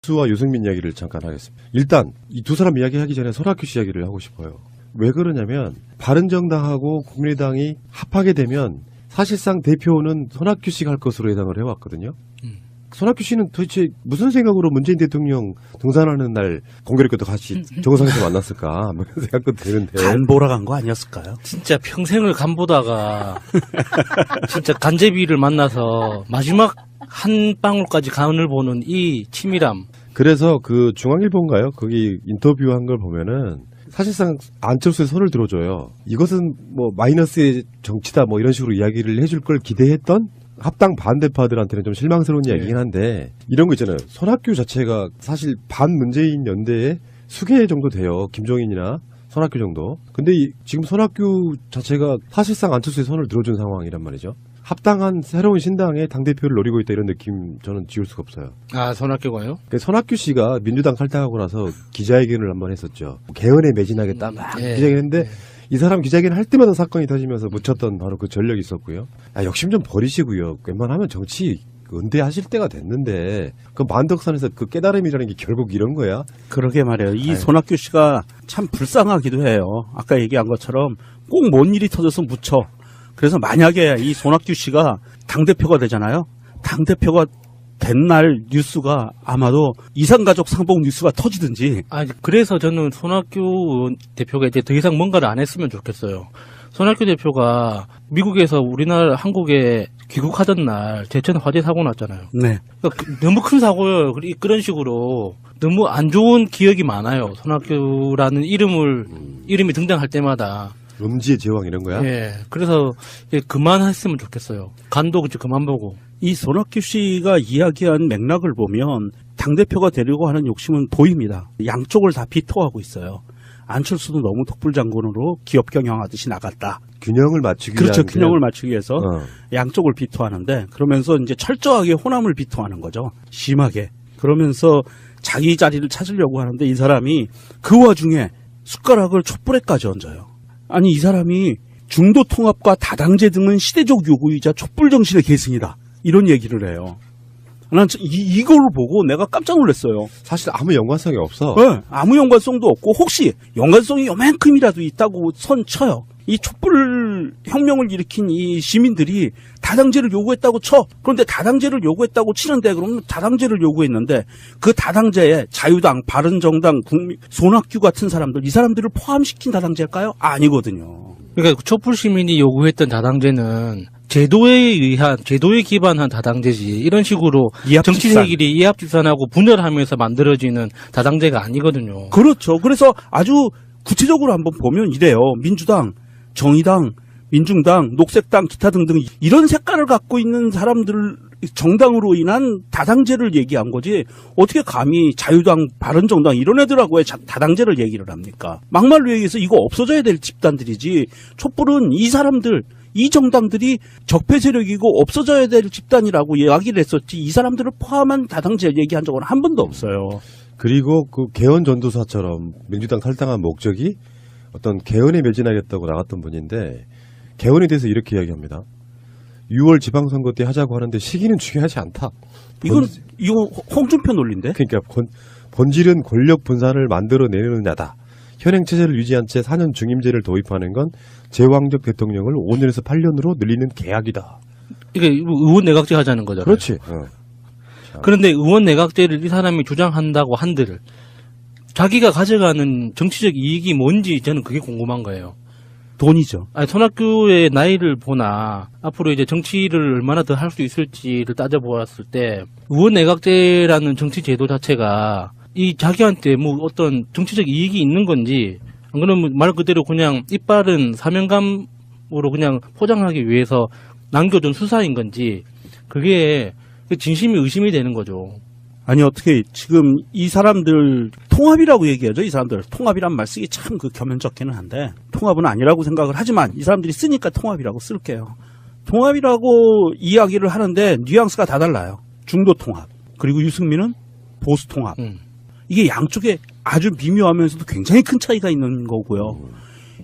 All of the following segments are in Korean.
수와 유승민 이야기를 잠깐 하겠습니다. 일단 이 두 사람 이야기하기 전에 손학규 씨 이야기를 하고 싶어요. 왜 그러냐면 바른정당하고 국민의당이 합하게 되면 사실상 대표는 손학규 씨가 할 것으로 예상을 해왔거든요. 손학규 씨는 도대체 무슨 생각으로 문재인 대통령 등산하는 날 공교롭게도 같이 정상에서 만났을까? 뭐 이런 생각도 드는데. 간 보러 간 거 아니었을까요? 진짜 평생을 간 보다가 진짜 간제비를 만나서 마지막 한 방울까지 간을 보는 이 치밀함. 그래서 그 중앙일보인가요? 거기 인터뷰한 걸 보면은 사실상 안철수의 손을 들어줘요. 이것은 뭐 마이너스의 정치다 뭐 이런 식으로 이야기를 해줄 걸 기대했던 합당 반대파들한테는 좀 실망스러운 이야기긴 한데 이런 거 있잖아요. 손학규 자체가 사실 반문재인 연대의 수계 정도 돼요. 김종인이나 손학규 정도. 근데 지금 손학규 자체가 사실상 안철수의 손을 들어준 상황이란 말이죠. 합당한 새로운 신당의 당대표를 노리고 있다 이런 느낌 저는 지울 수가 없어요. 아, 손학규가요? 손학규 씨가 민주당 탈당하고 나서 기자회견을 한번 했었죠. 개헌에 매진하겠다 막 기자회견했는데 이 사람 기자회견 할 때마다 사건이 터지면서 묻혔던 바로 그 전력이 있었고요. 욕심 좀 버리시고요. 웬만하면 정치 은퇴하실 때가 됐는데 그 만덕산에서 그 깨달음이라는 게 결국 이런 거야. 그러게 말이에요. 이 손학규 씨가 참 불쌍하기도 해요. 아까 얘기한 것처럼 꼭 뭔 일이 터져서 묻혀. 그래서 만약에 이 손학규 씨가 당대표가 되잖아요. 당대표가 된 날 뉴스가 아마도 이산가족 상봉 뉴스가 터지든지. 그래서 저는 손학규 대표가 이제 더 이상 뭔가를 안 했으면 좋겠어요. 손학규 대표가 미국에서 우리나라 한국에 귀국하던 날 제천 화재 사고 났잖아요. 네. 그러니까 너무 큰 사고예요. 그런 식으로 너무 안 좋은 기억이 많아요. 손학규라는 이름이 등장할 때마다. 음지의 제왕 이런 거야? 예. 그래서 그만했으면 좋겠어요. 간도 그만 보고. 이 손학규 씨가 이야기한 맥락을 보면 당대표가 되려고 하는 욕심은 보입니다. 양쪽을 다 비토하고 있어요. 안철수도 너무 독불장군으로 기업 경영하듯이 나갔다. 균형을 맞추기 그렇죠. 위한 균형을 맞추기 위해서 양쪽을 비토하는데 그러면서 이제 철저하게 호남을 비토하는 거죠. 심하게. 그러면서 자기 자리를 찾으려고 하는데 이 사람이 그 와중에 숟가락을 촛불에까지 얹어요. 아니 이 사람이 중도 통합과 다당제 등은 시대적 요구이자 촛불 정신의 계승이다. 이런 얘기를 해요. 난 이걸 보고 내가 깜짝 놀랐어요. 사실 아무 연관성이 없어. 네, 아무 연관성도 없고 혹시 연관성이 요만큼이라도 있다고 선쳐요. 이 촛불 혁명을 일으킨 이 시민들이 다당제를 요구했다고 쳐. 그런데 다당제를 요구했다고 치는데 그러면 다당제를 요구했는데 그 다당제에 자유당, 바른정당, 손학규 같은 사람들 이 사람들을 포함시킨 다당제일까요? 아니거든요. 그러니까 촛불 시민이 요구했던 다당제는 제도에 기반한 다당제지 이런 식으로 정치 세력이 이합집산하고 분열하면서 만들어지는 다당제가 아니거든요. 그렇죠. 그래서 아주 구체적으로 한번 보면 이래요. 민주당, 정의당, 민중당, 녹색당, 기타 등등 이런 색깔을 갖고 있는 사람들 정당으로 인한 다당제를 얘기한 거지 어떻게 감히 자유당, 바른정당 이런 애들하고 왜 다당제를 얘기를 합니까? 막말로 얘기해서 이거 없어져야 될 집단들이지 촛불은 이 사람들 이 정당들이 적폐 세력이고 없어져야 될 집단이라고 이야기를 했었지 이 사람들을 포함한 다당제 얘기한 적은 한 번도 없어요. 그리고 그 개헌 전도사처럼 민주당 탈당한 목적이 어떤 개헌에 매진하겠다고 나갔던 분인데 개헌에 대해서 이렇게 이야기합니다. 6월 지방선거 때 하자고 하는데 시기는 중요하지 않다. 이거 홍준표 논리인데? 그러니까 본질은 권력 분산을 만들어내느냐다. 현행 체제를 유지한 채 4년 중임제를 도입하는 건 제왕적 대통령을 5년에서 8년으로 늘리는 계약이다. 이게 의원 내각제 하자는 거잖아요. 그렇지. 그런데 의원 내각제를 이 사람이 주장한다고 한들 자기가 가져가는 정치적 이익이 뭔지 저는 그게 궁금한 거예요. 돈이죠. 손학규의 나이를 보나 앞으로 이제 정치를 얼마나 더 할 수 있을지를 따져보았을 때 의원 내각제라는 정치 제도 자체가 이 자기한테 뭐 어떤 정치적 이익이 있는 건지 안 그러면 말 그대로 그냥 이빨은 사명감으로 그냥 포장하기 위해서 남겨둔 수사인 건지 그게 진심이 의심이 되는 거죠. 아니 어떻게 지금 이 사람들 통합이라고 얘기하죠. 이 사람들 통합이란 말 쓰기 참 그 겸연쩍기는 한데 통합은 아니라고 생각을 하지만 이 사람들이 쓰니까 통합이라고 쓸게요. 통합이라고 이야기를 하는데 뉘앙스가 다 달라요. 중도 통합 그리고 유승민은 보수 통합. 이게 양쪽에 아주 미묘하면서도 굉장히 큰 차이가 있는 거고요.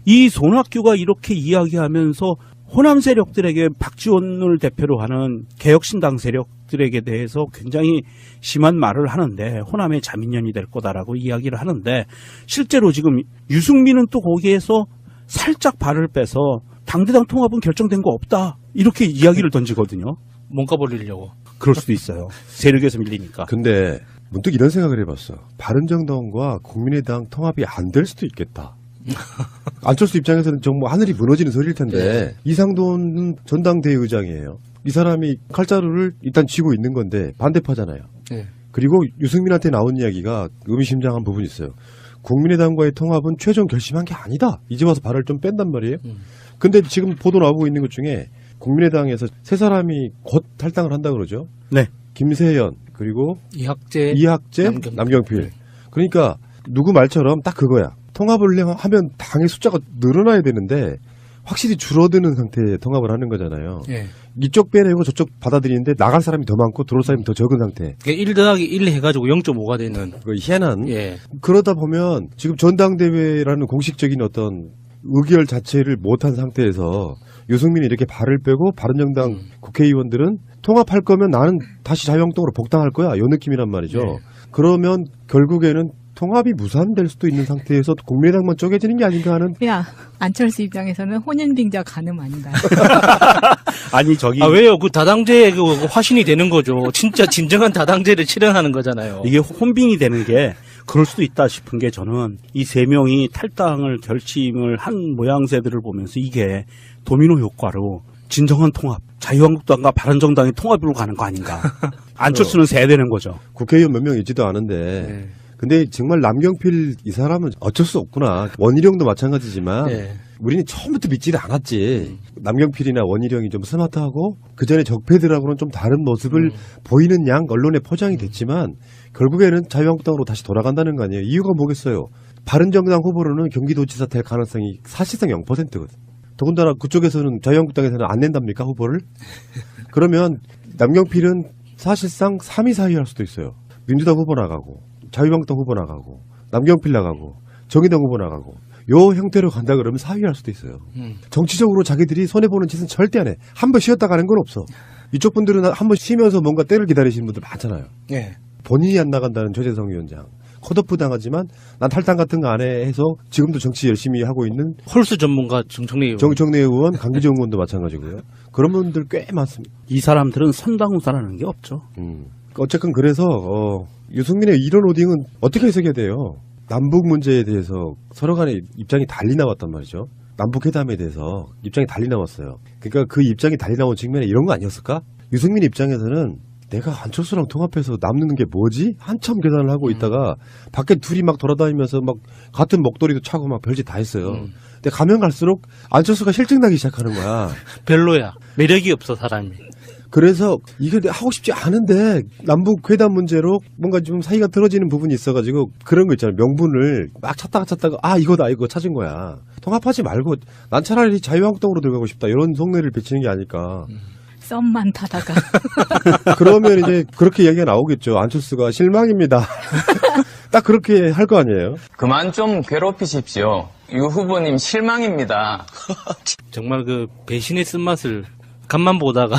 이 손학규가 이렇게 이야기하면서 호남 세력들에게 박지원을 대표로 하는 개혁신당 세력 세력들에게 대해서 굉장히 심한 말을 하는데 호남의 자민련이 될 거다라고 이야기를 하는데 실제로 지금 유승민은 또 거기에서 살짝 발을 빼서 당대당 통합은 결정된 거 없다 이렇게 이야기를 던지거든요. 뭔가 벌리려고. 그럴 수도 있어요. 세력에서 밀리니까. 근데 문득 이런 생각을 해봤어. 바른정당과 국민의당 통합이 안 될 수도 있겠다. 안철수 입장에서는 정말 하늘이 무너지는 소리일 텐데 이상돈 전당대회 의장이에요. 이 사람이 칼자루를 일단 쥐고 있는 건데 반대파잖아요. 네. 그리고 유승민한테 나온 이야기가 의미심장한 부분이 있어요. 국민의당과의 통합은 최종 결심한 게 아니다. 이제 와서 발을 좀 뺀단 말이에요. 근데 지금 보도 나오고 있는 것 중에 국민의당에서 세 사람이 곧 탈당을 한다 그러죠. 네. 김세연 그리고 이학재, 남경필. 그러니까 누구 말처럼 딱 그거야. 통합을 하면 당의 숫자가 늘어나야 되는데 확실히 줄어드는 상태에 통합을 하는 거잖아요. 예. 이쪽 빼내고 저쪽 받아들이는데 나갈 사람이 더 많고 들어올 사람이 더 적은 상태. 1 더하기 1 해가지고 0.5가 되는. 그 희한한. 예. 그러다 보면 지금 전당대회라는 공식적인 어떤 의결 자체를 못한 상태에서 유승민이 이렇게 발을 빼고 바른정당 국회의원들은 통합할 거면 나는 다시 자유한국당으로 복당할 거야. 이 느낌이란 말이죠. 네. 그러면 결국에는 통합이 무산될 수도 있는 상태에서 국민의당만 쪼개지는 게 아닌가 하는. 야, 안철수 입장에서는 혼인빙자 가늠 아닌가요? 아니 저기 아, 왜요? 그 다당제 그 화신이 되는 거죠. 진짜 진정한 다당제를 실현하는 거잖아요. 이게 혼빙이 되는 게 그럴 수도 있다 싶은 게 저는 이 세 명이 탈당을 결심을 한 모양새들을 보면서 이게 도미노 효과로 진정한 통합, 자유한국당과 바른정당의 통합으로 가는 거 아닌가. 안철수는 세되는 거죠. 국회의원 몇 명 있지도 않은데. 네. 근데 정말 남경필 이 사람은 어쩔 수 없구나. 원희룡도 마찬가지지만 네. 우리는 처음부터 믿지를 않았지. 남경필이나 원희룡이 좀 스마트하고 그 전에 적폐들하고는 좀 다른 모습을 보이는 양 언론에 포장이 됐지만 결국에는 자유한국당으로 다시 돌아간다는 거 아니에요. 이유가 뭐겠어요. 바른정당 후보로는 경기도지사 될 가능성이 사실상 0%거든. 더군다나 그쪽에서는 자유한국당에서는 안 낸답니까 후보를? 그러면 남경필은 사실상 3위 4위 할 수도 있어요. 민주당 후보 나가고 자유한국당 후보 나가고 남경필 나가고 정의당 후보 나가고 요 형태로 간다 그러면 4위 할 수도 있어요. 정치적으로 자기들이 손해보는 짓은 절대 안 해. 한 번 쉬었다 가는 건 없어. 이쪽 분들은 한 번 쉬면서 뭔가 때를 기다리시는 분들 많잖아요. 예. 본인이 안 나간다는 조재성 위원장. 컷오프 당하지만 난 탈당 같은 거 안 해 해서 지금도 정치 열심히 하고 있는 홀수 전문가 정청래 의원. 정청래 의원, 강기정 의원도 마찬가지고요. 그런 분들 꽤 많습니다. 이 사람들은 선당후사라는 게 없죠. 어쨌든 그래서 유승민의 이런 오딩은 어떻게 해석해야 돼요? 남북 문제에 대해서 서로 간에 입장이 달리 나왔단 말이죠. 남북 회담에 대해서 입장이 달리 나왔어요. 그러니까 그 입장이 달리 나온 측면에 이런 거 아니었을까? 유승민 입장에서는 내가 안철수랑 통합해서 남는 게 뭐지? 한참 계산을 하고 있다가 밖에 둘이 막 돌아다니면서 막 같은 목도리도 차고 막 별짓 다 했어요. 근데 가면 갈수록 안철수가 실증나기 시작하는 거야. 별로야. 매력이 없어 사람이. 그래서 이게 하고 싶지 않은데 남북 회담 문제로 뭔가 좀 사이가 틀어지는 부분이 있어가지고 그런 거 있잖아요. 명분을 막 찾다가 아 이거다 이거 찾은 거야. 통합하지 말고 난 차라리 자유한국당으로 들어가고 싶다 이런 속내를 비치는 게 아닐까. 썸만 타다가. 그러면 이제 그렇게 얘기가 나오겠죠. 안철수가 실망입니다. 딱 그렇게 할 거 아니에요. 그만 좀 괴롭히십시오. 유 후보님 실망입니다. 정말 그 배신의 쓴맛을 간만 보다가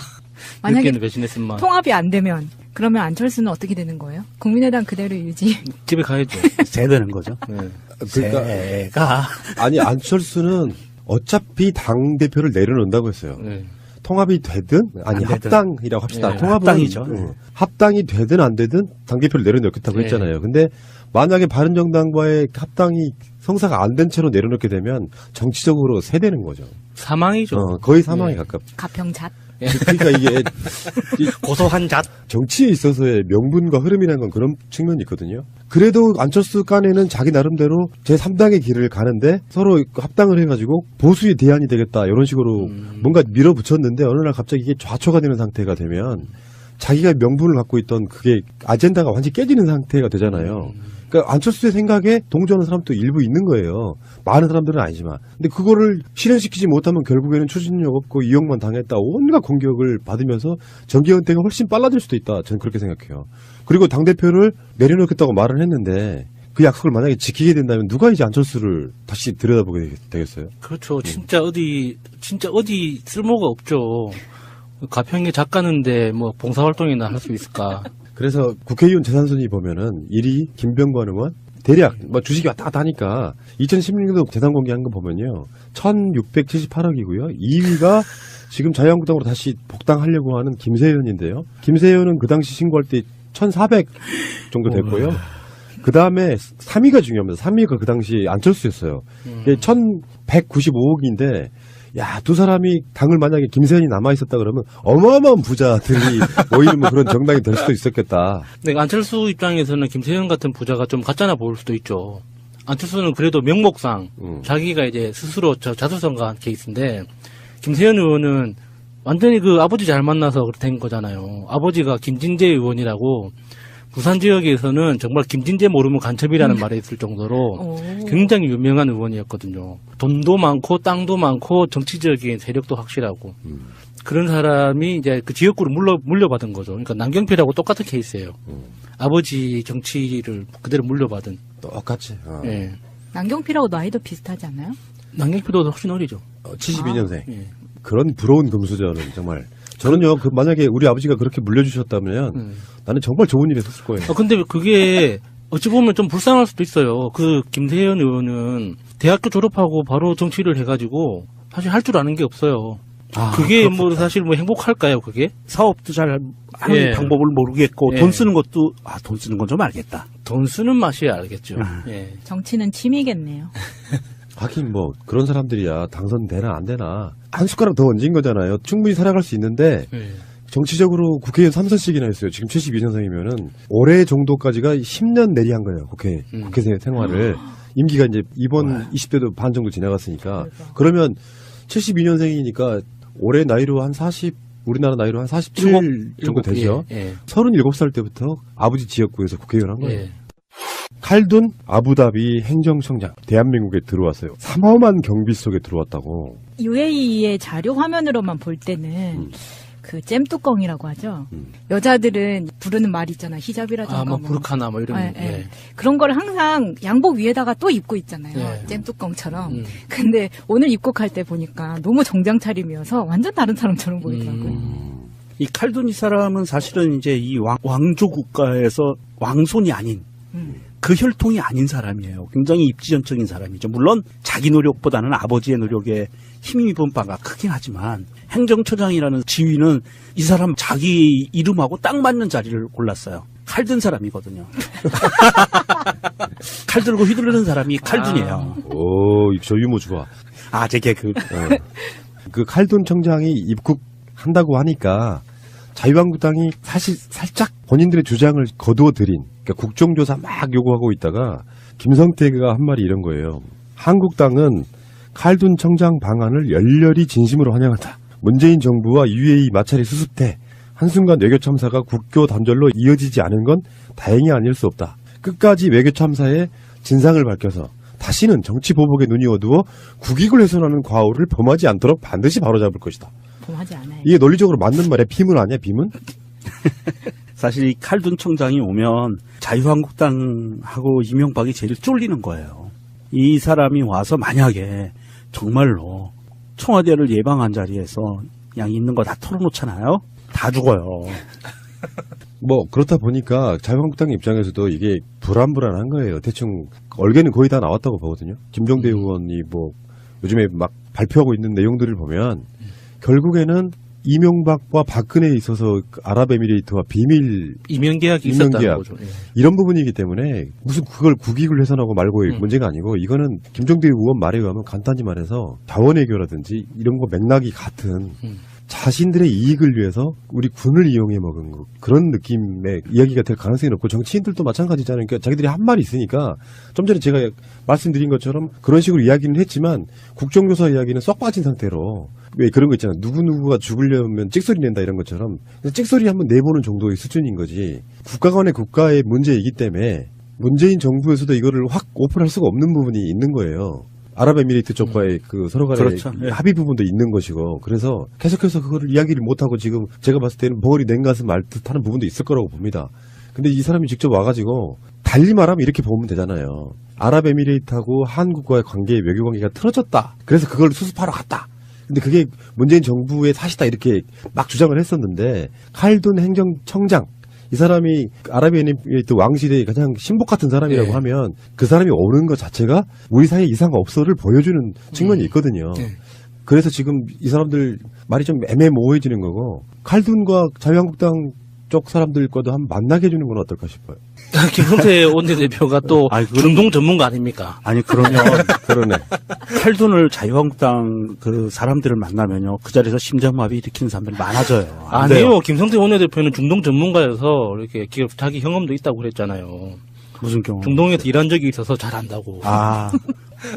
만약에 느끼는 배신의 쓴맛. 통합이 안 되면 그러면 안철수는 어떻게 되는 거예요? 국민의당 그대로 유지. 집에 가야죠. 세되는 거죠. 네. 그러니까 세가 아니 안철수는 어차피 당 대표를 내려놓는다고 했어요. 네. 통합이 되든 아니 안 되든. 합당이라고 합시다. 네, 통합은 합당이죠. 합당이 되든 안 되든 당 대표를 내려놓겠다고 네. 했잖아요. 근데 만약에 바른정당과의 합당이 성사가 안 된 채로 내려놓게 되면 정치적으로 세되는 거죠. 사망이죠. 거의 사망에 네. 가깝. 가평잣. 그러니까 이게 고소한 잣. 정치에 있어서의 명분과 흐름이라는 건 그런 측면이 있거든요. 그래도 안철수 간에는 자기 나름대로 제3당의 길을 가는데 서로 합당을 해가지고 보수의 대안이 되겠다 이런 식으로 뭔가 밀어붙였는데 어느 날 갑자기 이게 좌초가 되는 상태가 되면 자기가 명분을 갖고 있던 그게 아젠다가 완전히 깨지는 상태가 되잖아요. 그러니까 안철수의 생각에 동조하는 사람도 일부 있는 거예요. 많은 사람들은 아니지만. 근데 그거를 실현시키지 못하면 결국에는 추진력 없고 이용만 당했다. 온갖 공격을 받으면서 정계 은퇴가 훨씬 빨라질 수도 있다. 저는 그렇게 생각해요. 그리고 당대표를 내려놓겠다고 말을 했는데 그 약속을 만약에 지키게 된다면 누가 이제 안철수를 다시 들여다보게 되겠어요? 그렇죠. 진짜 어디 쓸모가 없죠. 가평에 작가는데 뭐 봉사활동이나 할 수 있을까? 그래서 국회의원 재산 순위 보면은 1위 김병관 의원 대략 뭐 주식이 왔다 갔다 하니까 2016년도 재산 공개한 거 보면요 1,678억이고요. 2위가 지금 자유한국당으로 다시 복당하려고 하는 김세현인데요. 김세현은 그 당시 신고할 때 1,400 정도 됐고요. 그 다음에 3위가 중요합니다. 3위가 그 당시 안철수였어요. 1,195억인데, 야, 두 사람이 당을 만약에 김세현이 남아있었다 그러면 어마어마한 부자들이 모이는 뭐 그런 정당이 될 수도 있었겠다. 근데 안철수 입장에서는 김세현 같은 부자가 좀 가짜나 보일 수도 있죠. 안철수는 그래도 명목상 자기가 이제 스스로 자수성가한 케이스인데, 김세현 의원은 완전히 그 아버지 잘 만나서 된 거잖아요. 아버지가 김진재 의원이라고 부산 지역에서는 정말 김진재 모르면 간첩이라는 말이 있을 정도로 굉장히 유명한 의원이었거든요. 돈도 많고 땅도 많고 정치적인 세력도 확실하고 그런 사람이 이제 그 지역구를 물려받은 거죠. 그러니까 남경필하고 똑같은 케이스예요. 아버지 정치를 그대로 물려받은. 똑같이. 예. 남경필하고 나이도 비슷하지 않아요? 남경필도 훨씬 어리죠. 72년생. 예. 그런 부러운 금수저는 정말. 저는요, 만약에 우리 아버지가 그렇게 물려주셨다면 나는 정말 좋은 일 했었을 거예요. 근데 그게 어찌 보면 좀 불쌍할 수도 있어요. 그 김세현 의원은 대학교 졸업하고 바로 정치를 해가지고 사실 할 줄 아는 게 없어요. 그게 그렇겠다. 뭐 사실 뭐 행복할까요, 그게? 사업도 잘 하는 예. 방법을 모르겠고 예. 돈 쓰는 것도 돈 쓰는 건 좀 알겠다. 돈 쓰는 맛이 알겠죠. 예. 정치는 취미겠네요. 하긴 뭐 그런 사람들이야 당선되나 안 되나 한 숟가락 더 얹은 거잖아요. 충분히 살아갈 수 있는데 예. 정치적으로 국회의원 3선씩이나 했어요. 지금 72년생이면은 올해 정도까지가 10년 내리한 거예요. 국회 생활을. 임기가 이제 이번 20대도 반 정도 지나갔으니까. 그러면 72년생이니까 올해 나이로 한 40, 우리나라 나이로 한 47 정도 되죠. 예. 37살 때부터 아버지 지역구에서 국회의원 한 거예요. 예. 칼둔 아부다비 행정청장 대한민국에 들어왔어요. 삼엄한 경비 속에 들어왔다고. UAE의 자료 화면으로만 볼 때는 그 잼뚜껑이라고 하죠. 여자들은 부르는 말이 있잖아. 히잡이라든가. 뭐 부르카나 뭐 이런. 예, 예. 예. 그런 거를 항상 양복 위에다가 또 입고 있잖아요. 예. 잼뚜껑처럼. 근데 오늘 입국할 때 보니까 너무 정장 차림이어서 완전 다른 사람처럼 보이더라고요. 이 칼둔 이 사람은 사실은 이제 이 왕조 국가에서 왕손이 아닌 그 혈통이 아닌 사람이에요. 굉장히 입지전적인 사람이죠. 물론 자기 노력보다는 아버지의 노력에 힘입은 바가 크긴 하지만 행정처장이라는 지위는 이 사람 자기 이름하고 딱 맞는 자리를 골랐어요. 칼 든 사람이거든요. 칼 들고 휘두르는 사람이 칼둔이에요. 오, 저 유머 좋아. 제 개그. 그 칼둔 청장이 입국한다고 하니까 자유한국당이 사실 살짝 본인들의 주장을 거두어들인, 그러니까 국정조사 막 요구하고 있다가 김성태가 한 말이 이런 거예요. 한국당은 칼둔 청장 방안을 열렬히 진심으로 환영한다. 문재인 정부와 UAE 마찰이 수습돼 한순간 외교 참사가 국교 단절로 이어지지 않은 건 다행이 아닐 수 없다. 끝까지 외교 참사의 진상을 밝혀서 다시는 정치 보복에 눈이 어두워 국익을 훼손하는 과오를 범하지 않도록 반드시 바로잡을 것이다. 범하지 않아요. 이게 논리적으로 맞는 말이야. 비문 아니야, 비문? 사실 이 칼둔 청장이 오면 자유한국당하고 이명박이 제일 쫄리는 거예요. 이 사람이 와서 만약에 정말로 청와대를 예방한 자리에서 그냥 있는 거 다 털어놓잖아요. 다 죽어요. 뭐 그렇다 보니까 자유한국당 입장에서도 이게 불안불안한 거예요. 대충 얼개는 거의 다 나왔다고 보거든요. 김종대 의원이 뭐 요즘에 막 발표하고 있는 내용들을 보면 결국에는 이명박과 박근혜에 있어서 아랍에미레이트와 비밀 이명계약이 이명 있었다는 계약. 거죠. 예. 이런 부분이기 때문에 무슨 그걸 국익을 훼손하고 말고의 문제가 아니고 이거는 김종대 의원 말에 의하면 간단히 말해서 자원외교라든지 이런 거 맥락이 같은 자신들의 이익을 위해서 우리 군을 이용해 먹은 거 그런 느낌의 이야기가 될 가능성이 높고 정치인들도 마찬가지잖아요. 그러니까 자기들이 한 말이 있으니까 좀 전에 제가 말씀드린 것처럼 그런 식으로 이야기는 했지만 국정조사 이야기는 쏙 빠진 상태로 왜 그런 거 있잖아. 누구누구가 죽으려면 찍소리 낸다 이런 것처럼 찍소리 한번 내보는 정도의 수준인 거지. 국가 간의 국가의 문제이기 때문에 문재인 정부에서도 이거를 확 오픈할 수가 없는 부분이 있는 거예요. 아랍에미레이트 쪽과의 그 서로 간의 그렇죠. 예. 합의 부분도 있는 것이고 그래서 계속해서 그거를 이야기를 못하고 지금 제가 봤을 때는 벙어리 냉가슴 말 듯하는 부분도 있을 거라고 봅니다. 근데 이 사람이 직접 와가지고 달리 말하면 이렇게 보면 되잖아요. 아랍에미레이트하고 한국과의 관계 외교관계가 틀어졌다. 그래서 그걸 수습하러 갔다. 근데 그게 문재인 정부의 탓이다 이렇게 막 주장을 했었는데 칼둔 행정청장 이 사람이 아랍에미리트 왕실의 가장 신복 같은 사람이라고 네. 하면 그 사람이 오는 것 자체가 우리 사이에 이상 없어를 보여주는 측면이 있거든요. 네. 그래서 지금 이 사람들 말이 좀 애매모호해지는 거고 칼둔과 자유한국당 쪽 사람들과도 한번 만나게 해주는 건 어떨까 싶어요. 김성태 원내대표가 또 아이, 그건- 중동 전문가 아닙니까? 아니 그러면 그러네. 칼둔을 자유한국당 그 사람들을 만나면요 그 자리에서 심장마비 일으키는 사람들이 많아져요. 안 돼요. 아니요. 김성태 원내대표는 중동 전문가여서 이렇게 자기 경험도 있다고 그랬잖아요. 무슨 경우? 중동에서 일한 적이 있어서 잘 안다고. 아.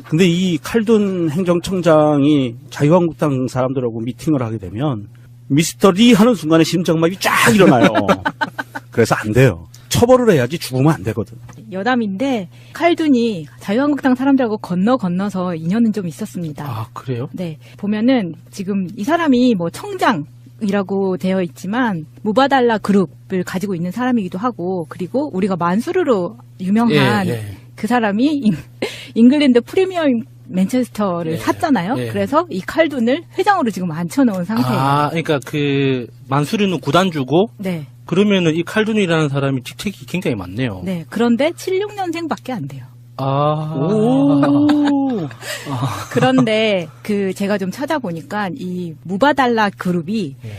근데 이 칼둔 행정청장이 자유한국당 사람들하고 미팅을 하게 되면 미스터 리 하는 순간에 심장마비 쫙 일어나요. 그래서 안 돼요. 처벌을 해야지 죽으면 안 되거든. 여담인데 칼둔이 자유한국당 사람들하고 건너서 인연은 좀 있었습니다. 아, 그래요? 네. 보면은 지금 이 사람이 뭐 청장이라고 되어 있지만 무바달라 그룹을 가지고 있는 사람이기도 하고 그리고 우리가 만수르로 유명한 예. 그 사람이 잉글랜드 프리미어 맨체스터를 예. 샀잖아요. 예. 그래서 이 칼둔을 회장으로 지금 앉혀놓은 상태예요. 아, 그러니까 그 만수르는 구단주고 네. 그러면은 이 칼둔이라는 사람이 직책이 굉장히 많네요. 네. 그런데 76년생밖에 안 돼요. 아. 오. 그런데 그 제가 좀 찾아보니까 이 무바달라 그룹이 예.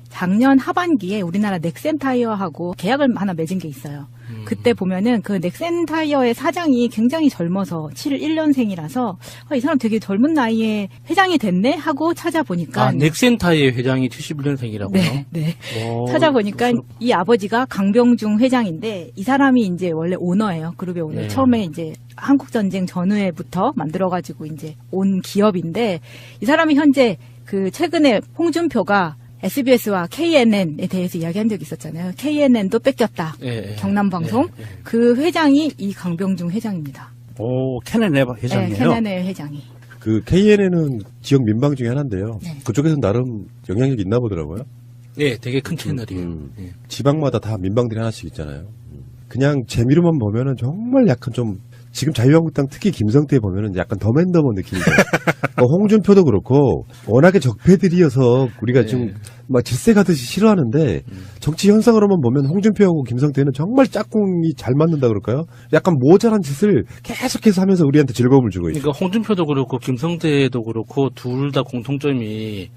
작년 하반기에 우리나라 넥센 타이어하고 계약을 하나 맺은 게 있어요. 그때 보면은 그 넥센 타이어의 사장이 굉장히 젊어서 71년생이라서 이 사람 되게 젊은 나이에 회장이 됐네 하고 찾아보니까 아, 넥센타의 회장이 71년생이라고요? 네, 네. 오, 찾아보니까 이 아버지가 강병중 회장인데 이 사람이 이제 원래 오너예요. 그룹의 오너. 네. 처음에 이제 한국전쟁 전후에부터 만들어가지고 이제 온 기업인데 이 사람이 현재 그 최근에 홍준표가 SBS와 KNN에 대해서 이야기한 적이 있었잖아요. KNN도 뺏겼다. 예, 예. 경남방송. 예, 예. 그 회장이 이 강병중 회장입니다. 오, 케넨 회장이에요. 네, KNN 회장이. 그 KNN은 지역 민방 중에 하나인데요. 네. 그쪽에서 나름 영향력이 있나 보더라고요. 예, 되게 큰 채널이에요. 예. 지방마다 다 민방들이 하나씩 있잖아요. 그냥 재미로만 보면은 정말 약간 좀 지금 자유한국당 특히 김성태 보면은 약간 더맨더머 느낌이 들어요. 홍준표도 그렇고 워낙에 적폐들이어서 우리가 네. 지금 막 질색하듯이 싫어하는데 정치 현상으로만 보면 홍준표하고 김성태는 정말 짝꿍이 잘 맞는다 그럴까요? 약간 모자란 짓을 계속해서 하면서 우리한테 즐거움을 주고 있어요. 그러니까 홍준표도 그렇고 김성태도 그렇고 둘 다 공통점이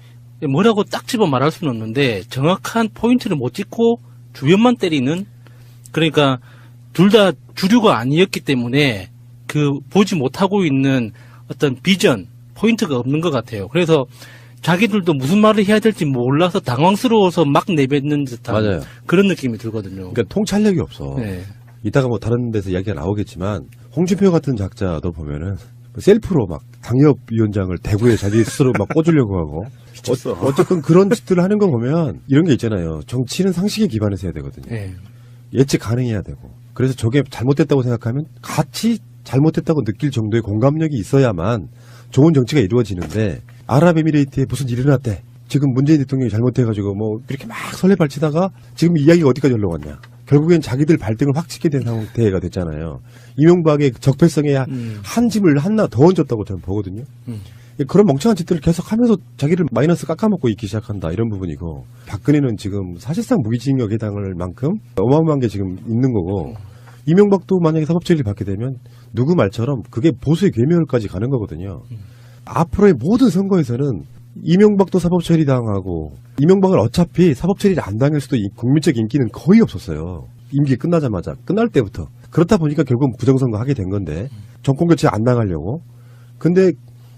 뭐라고 딱 집어 말할 수는 없는데 정확한 포인트를 못 찍고 주변만 때리는 그러니까 둘 다 주류가 아니었기 때문에 그 보지 못하고 있는 어떤 비전 포인트가 없는 것 같아요. 그래서 자기들도 무슨 말을 해야 될지 몰라서 당황스러워서 막 내뱉는 듯한 맞아요. 그런 느낌이 들거든요. 그러니까 통찰력이 없어. 네. 이따가 뭐 다른 데서 이야기가 나오겠지만 홍준표 같은 작자도 보면은 셀프로 막 당협위원장을 대구에 자기 스스로 막 꽂으려고 하고 어쨌든 그런 짓들을 하는 거 보면 이런 게 있잖아요. 정치는 상식에 기반해서 해야 되거든요. 네. 예측 가능해야 되고 그래서 저게 잘못됐다고 생각하면 같이 잘못됐다고 느낄 정도의 공감력이 있어야만 좋은 정치가 이루어지는데 아랍에미레이트에 무슨 일이 일어났대. 지금 문재인 대통령이 잘못해가지고 뭐 이렇게 막 설레발치다가 지금 이야기가 어디까지 흘러갔냐. 결국엔 자기들 발등을 확 찍게 된 상태가 됐잖아요. 이명박의 적폐성에 한 집을 하나 더 얹었다고 저는 보거든요. 그런 멍청한 짓들을 계속 하면서 자기를 마이너스 깎아먹고 있기 시작한다. 이런 부분이고 박근혜는 지금 사실상 무기징역에 해당할 만큼 어마어마한 게 지금 있는 거고 이명박도 만약에 사법처리를 받게 되면 누구 말처럼 그게 보수의 괴멸까지 가는 거거든요. 앞으로의 모든 선거에서는 이명박도 사법처리 당하고 이명박을 어차피 사법처리를 안 당할 수도 국민적 인기는 거의 없었어요. 임기 끝나자마자 끝날 때부터. 그렇다 보니까 결국 부정선거 하게 된 건데 정권교체 안 당하려고. 근데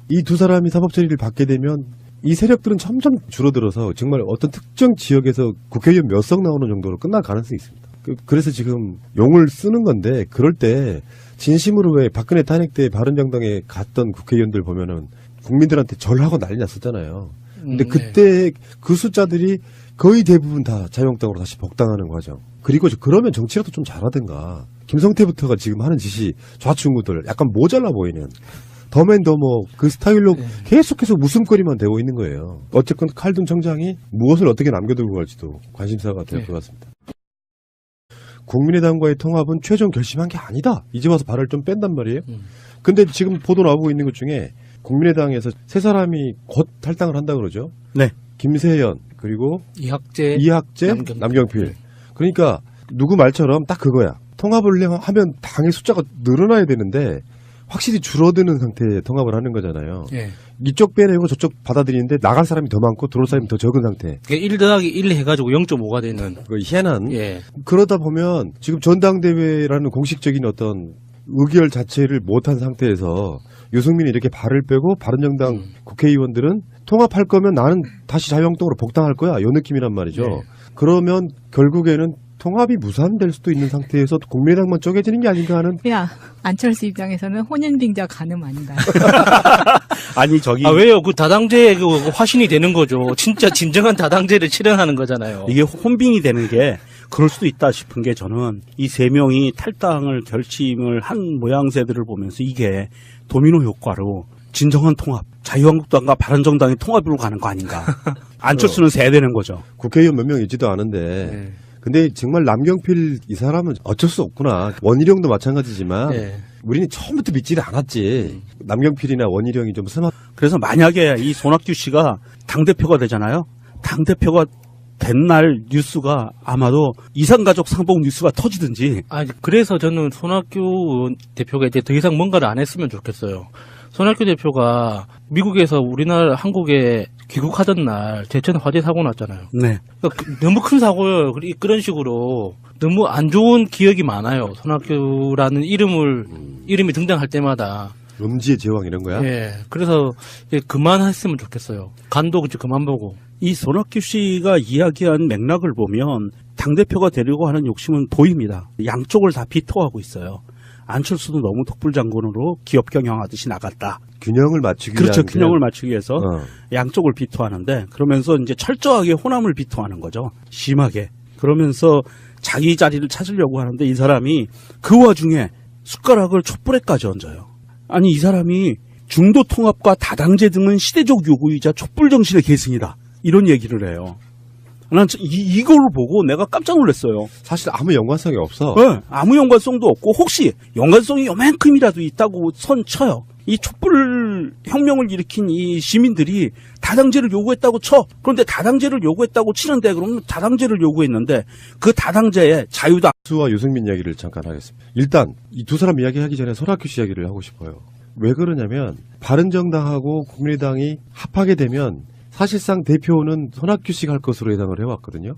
이 두 사람이 사법처리를 받게 되면 이 세력들은 점점 줄어들어서 정말 어떤 특정 지역에서 국회의원 몇 석 나오는 정도로 끝날 가능성이 있습니다. 그래서 지금 용을 쓰는 건데 그럴 때 진심으로 왜 박근혜 탄핵 때 바른정당에 갔던 국회의원들 보면은 국민들한테 절하고 난리 났었잖아요. 근데 그때 그 숫자들이 거의 대부분 다 자유한국당으로 다시 복당하는 과정. 그리고 그러면 정치라도 좀 잘하든가. 김성태부터가 지금 하는 짓이 좌충우돌 약간 모자라 보이는 더맨더머 그 스타일로 계속해서 웃음거리만 되고 있는 거예요. 어쨌건 칼둔 청장이 무엇을 어떻게 남겨두고 갈지도 관심사가 될 것 같습니다. 국민의당과의 통합은 최종 결심한 게 아니다. 이제 와서 발을 좀 뺀단 말이에요. 근데 지금 보도 나오고 있는 것 중에 국민의당에서 세 사람이 곧 탈당을 한다 그러죠. 네. 김세연 그리고 이학재, 남경필. 그러니까 누구 말처럼 딱 그거야. 통합을 하면 당의 숫자가 늘어나야 되는데 확실히 줄어드는 상태에 통합을 하는 거잖아요. 예. 이쪽 빼내고 저쪽 받아들이는데 나갈 사람이 더 많고 들어올 사람이 더 적은 상태. 1 더하기 1 해가지고 0.5가 되는. 그 희한한. 예. 그러다 보면 지금 전당대회라는 공식적인 어떤 의결 자체를 못한 상태에서 유승민이 이렇게 발을 빼고 바른정당 국회의원들은 통합할 거면 나는 다시 자유한국당으로 복당할 거야. 이 느낌이란 말이죠. 네. 그러면 결국에는 통합이 무산될 수도 있는 상태에서 국민의당만 쪼개지는 게 아닌가 하는. 야, 안철수 입장에서는 혼인빙자 가늠 아닌가요? 아니 저기 아, 왜요? 그 다당제 그 화신이 되는 거죠. 진짜 진정한 다당제를 실현하는 거잖아요. 이게 혼빙이 되는 게 그럴 수도 있다 싶은 게 저는 이 세 명이 탈당을 결심을 한 모양새들을 보면서 이게 도미노 효과로 진정한 통합, 자유한국당과 바른정당의 통합으로 가는 거 아닌가. 안철수는 세되는 거죠. 국회의원 몇 명 있지도 않은데. 네. 근데 정말 남경필 이 사람은 어쩔 수 없구나. 원희룡도 마찬가지지만 네. 우리는 처음부터 믿지를 않았지. 남경필이나 원희룡이 좀 그래서 만약에 이 손학규 씨가 당대표가 되잖아요. 당대표가 된 날 뉴스가 아마도 이산가족 상봉 뉴스가 터지든지. 아, 그래서 저는 손학규 의원 대표가 이제 더 이상 뭔가를 안 했으면 좋겠어요. 손학규 대표가 미국에서 우리나라 한국에 귀국하던 날 제천 화재 사고 났잖아요. 네. 그러니까 너무 큰 사고예요. 그런 식으로 너무 안 좋은 기억이 많아요. 손학규라는 이름이 등장할 때마다. 음지의 제왕 이런 거야? 예. 그래서 이제 그만했으면 좋겠어요. 간도 그만 보고. 이 손학규 씨가 이야기한 맥락을 보면 당대표가 되려고 하는 욕심은 보입니다. 양쪽을 다 비토하고 있어요. 안철수도 너무 독불장군으로 기업 경영하듯이 나갔다. 균형을 맞추기 그렇죠. 위한 균형을 맞추기 위해서 어. 양쪽을 비토하는데 그러면서 이제 철저하게 호남을 비토하는 거죠. 심하게. 그러면서 자기 자리를 찾으려고 하는데 이 사람이 그 와중에 숟가락을 촛불에까지 얹어요. 아니 이 사람이 중도 통합과 다당제 등은 시대적 요구이자 촛불 정신의 계승이다. 이런 얘기를 해요. 난 이걸 보고 내가 깜짝 놀랐어요. 사실 아무 연관성이 없어. 네, 아무 연관성도 없고 혹시 연관성이 요만큼이라도 있다고 선쳐요. 이 촛불 혁명을 일으킨 이 시민들이 다당제를 요구했다고 쳐. 그런데 다당제를 요구했다고 치는데 그러면 다당제를 요구했는데 그 다당제에 자유당 수와 유승민 이야기를 잠깐 하겠습니다. 일단 이 두 사람 이야기하기 전에 손학규 씨 이야기를 하고 싶어요. 왜 그러냐면 바른정당하고 국민의당이 합하게 되면 사실상 대표는 손학규 씨가 할 것으로 예상을 해왔거든요.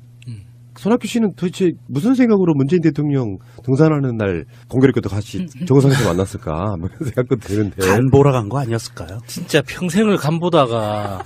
손학규 씨는 도대체 무슨 생각으로 문재인 대통령 등산하는 날 공교롭게도 같이 정상에서 만났을까? 뭐 이런 생각도 드는데. 간 보러 간 거 아니었을까요? 진짜 평생을 간 보다가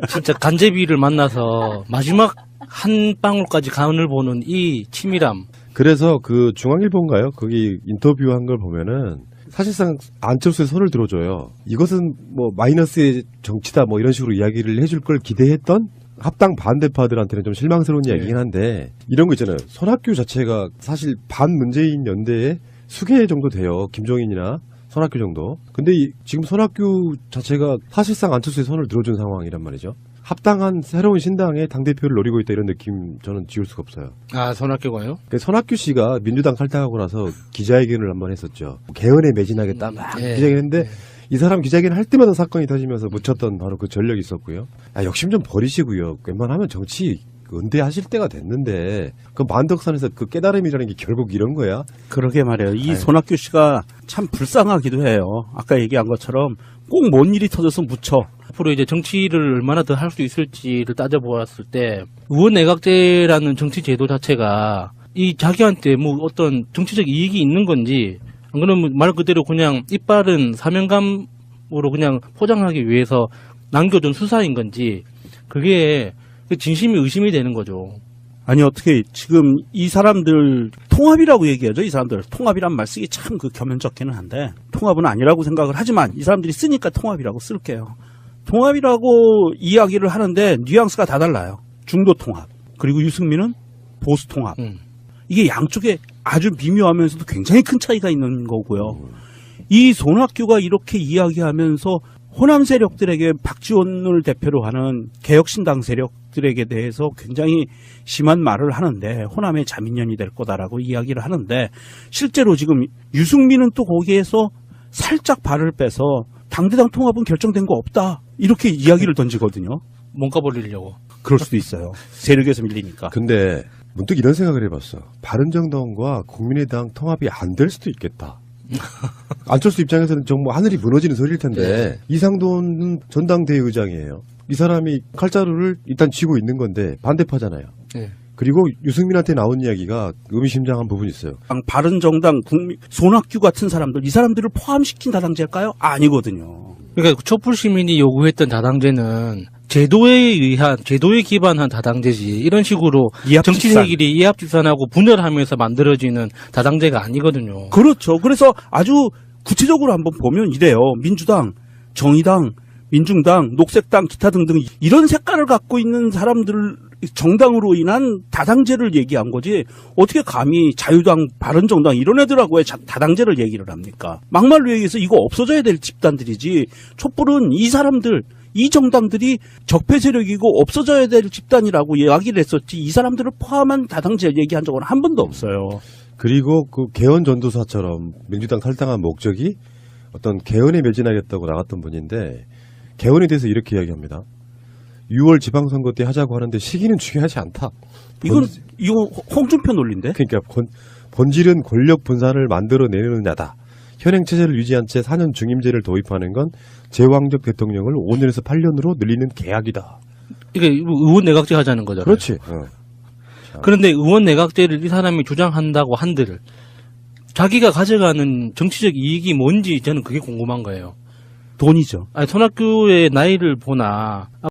진짜 간제비를 만나서 마지막 한 방울까지 간을 보는 이 치밀함. 그래서 그 중앙일보인가요? 거기 인터뷰한 걸 보면은 사실상 안철수의 손을 들어줘요. 이것은 뭐 마이너스의 정치다 뭐 이런 식으로 이야기를 해줄 걸 기대했던 합당 반대파들한테는 좀 실망스러운 이야기긴 한데 이런 거 있잖아요. 손학규 자체가 사실 반문재인 연대의 수계 정도 돼요. 김종인이나 손학규 정도. 근데 지금 손학규 자체가 사실상 안철수의 손을 들어준 상황이란 말이죠. 합당한 새로운 신당의 당대표를 노리고 있다 이런 느낌 저는 지울 수가 없어요. 아, 손학규가요? 손학규 씨가 민주당 탈당하고 나서 기자회견을 한번 했었죠. 개헌에 매진하겠다 막 기자회견했는데 이 사람 기자회견 할 때마다 사건이 터지면서 묻혔던 바로 그 전력이 있었고요. 욕심 좀 버리시고요. 웬만하면 정치 은대하실 때가 됐는데 그 만덕산에서 그 깨달음이라는 게 결국 이런 거야. 그러게 말이에요. 이 손학규 씨가 참 불쌍하기도 해요. 아까 얘기한 것처럼 꼭 뭔 일이 터져서 묻혀. 앞으로 이제 정치를 얼마나 더 할 수 있을지를 따져보았을 때 의원 내각제라는 정치 제도 자체가 이 자기한테 뭐 어떤 정치적 이익이 있는 건지 안 그러면 말 그대로 그냥 이빨은 사명감으로 그냥 포장하기 위해서 남겨둔 수사인 건지 그게 진심이 의심이 되는 거죠. 아니 어떻게 지금 이 사람들 통합이라고 얘기하죠. 이 사람들 통합이란 말 쓰기 참 그 겸연쩍기는 한데 통합은 아니라고 생각을 하지만 이 사람들이 쓰니까 통합이라고 쓸게요. 통합이라고 이야기를 하는데 뉘앙스가 다 달라요. 중도 통합 그리고 유승민은 보수 통합. 이게 양쪽에 아주 미묘하면서도 굉장히 큰 차이가 있는 거고요. 이 손학규가 이렇게 이야기하면서 호남 세력들에게 박지원을 대표로 하는 개혁신당 세력들에게 대해서 굉장히 심한 말을 하는데 호남의 자민련이 될 거다라고 이야기를 하는데 실제로 지금 유승민은 또 거기에서 살짝 발을 빼서 당대당 통합은 결정된 거 없다. 이렇게 이야기를 던지거든요. 몸값 올리려고. 그럴 수도 있어요. 세력에서 밀리니까. 근데 문득 이런 생각을 해봤어. 바른정당과 국민의당 통합이 안 될 수도 있겠다. 안철수 입장에서는 정말 하늘이 무너지는 소리일 텐데 이상돈 전당대회 의장이에요. 이 사람이 칼자루를 일단 쥐고 있는 건데 반대파잖아요. 네. 그리고 유승민한테 나온 이야기가 의미심장한 부분이 있어요. 바른정당, 손학규 같은 사람들, 이 사람들을 포함시킨 다당제일까요? 아니거든요. 그러니까 촛불 시민이 요구했던 다당제는 제도에 기반한 다당제지 이런 식으로 이합집산. 정치인끼리 이합집산하고 분열하면서 만들어지는 다당제가 아니거든요. 그렇죠. 그래서 아주 구체적으로 한번 보면 이래요. 민주당, 정의당, 민중당, 녹색당, 기타 등등 이런 색깔을 갖고 있는 사람들 정당으로 인한 다당제를 얘기한 거지 어떻게 감히 자유당, 바른정당 이런 애들하고 왜 다당제를 얘기를 합니까? 막말로 얘기해서 이거 없어져야 될 집단들이지 촛불은 이 사람들, 이 정당들이 적폐 세력이고 없어져야 될 집단이라고 이야기를 했었지 이 사람들을 포함한 다당제 얘기한 적은 한 번도 없어요. 그리고 그 개헌 전도사처럼 민주당 탈당한 목적이 어떤 개헌에 매진하겠다고 나갔던 분인데 개헌에 대해서 이렇게 이야기합니다. 6월 지방선거 때 하자고 하는데 시기는 중요하지 않다. 이거 홍준표 논리인데? 그러니까 본질은 권력 분산을 만들어내느냐다. 현행 체제를 유지한 채 4년 중임제를 도입하는 건 제왕적 대통령을 5년에서 8년으로 늘리는 계약이다. 이게 의원 내각제 하자는 거잖아요. 그렇지. 그런데 의원 내각제를 이 사람이 주장한다고 한들 자기가 가져가는 정치적 이익이 뭔지 저는 그게 궁금한 거예요. 돈이죠. 아니, 손학규의 나이를 보나